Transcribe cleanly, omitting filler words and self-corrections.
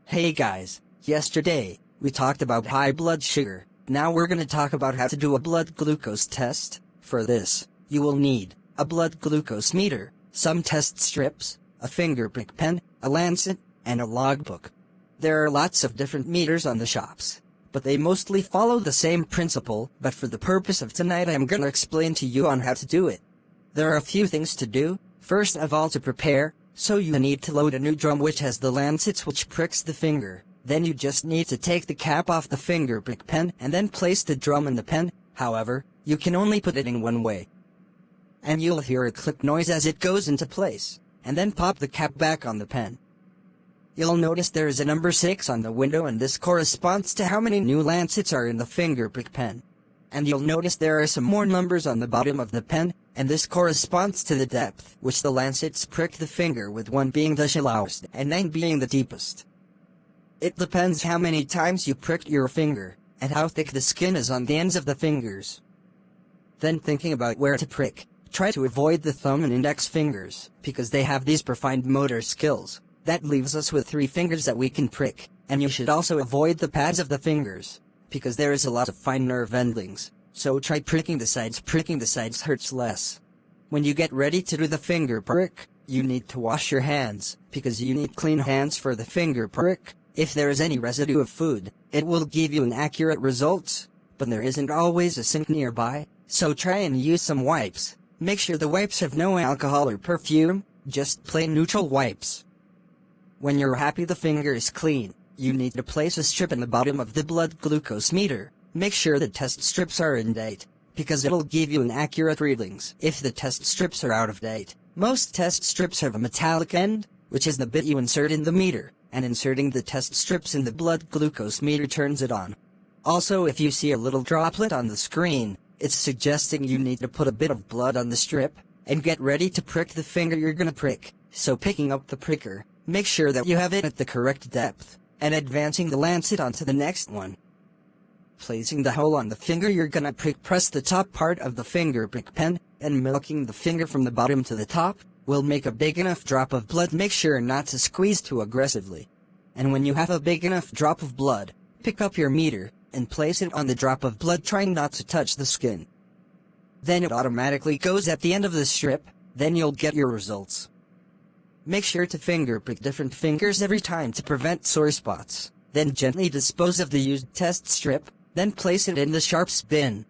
Hey guys, yesterday, we talked about high blood sugar. Now we're gonna talk about how to do a blood glucose test. For this, you will need a blood glucose meter, some test strips, a fingerprick pen, a lancet, and a logbook. There are lots of different meters on the shops, but they mostly follow the same principle, but for the purpose of tonight I'm gonna explain to you on how to do it. There are a few things to do. First of all, to prepare, so you need to load a new drum which has the lancets which pricks the finger. Then you just need to take the cap off the fingerprick pen and then place the drum in the pen. However, you can only put it in one way. And you'll hear a click noise as it goes into place, and then pop the cap back on the pen. You'll notice there is a number 6 on the window, and this corresponds to how many new lancets are in the fingerprick pen. And you'll notice there are some more numbers on the bottom of the pen, and this corresponds to the depth which the lancets prick the finger with, 1 being the shallowest and 9 being the deepest. It depends how many times you pricked your finger, and how thick the skin is on the ends of the fingers. Then thinking about where to prick, try to avoid the thumb and index fingers, because they have these refined motor skills. That leaves us with 3 fingers that we can prick, and you should also avoid the pads of the fingers, because there is a lot of fine nerve endings, so try pricking the sides. Pricking the sides hurts less. When you get ready to do the finger prick, you need to wash your hands, because you need clean hands for the finger prick. If there is any residue of food, it will give you an accurate result, but there isn't always a sink nearby, so try and use some wipes. Make sure the wipes have no alcohol or perfume, just plain neutral wipes. When you're happy the finger is clean, you need to place a strip in the bottom of the blood glucose meter. Make sure the test strips are in date, because it'll give you an accurate readings. If the test strips are out of date, most test strips have a metallic end, which is the bit you insert in the meter, and inserting the test strips in the blood glucose meter turns it on. Also, if you see a little droplet on the screen, it's suggesting you need to put a bit of blood on the strip, and get ready to prick the finger you're gonna prick. So picking up the pricker, make sure that you have it at the correct depth, and advancing the lancet onto the next one. Placing the hole on the finger you're gonna prick, press the top part of the finger prick pen, and milking the finger from the bottom to the top will make a big enough drop of blood. Make sure not to squeeze too aggressively. And when you have a big enough drop of blood, pick up your meter, and place it on the drop of blood, trying not to touch the skin. Then it automatically goes at the end of the strip, then you'll get your results. Make sure to finger prick different fingers every time to prevent sore spots. Then gently dispose of the used test strip, then place it in the sharps bin.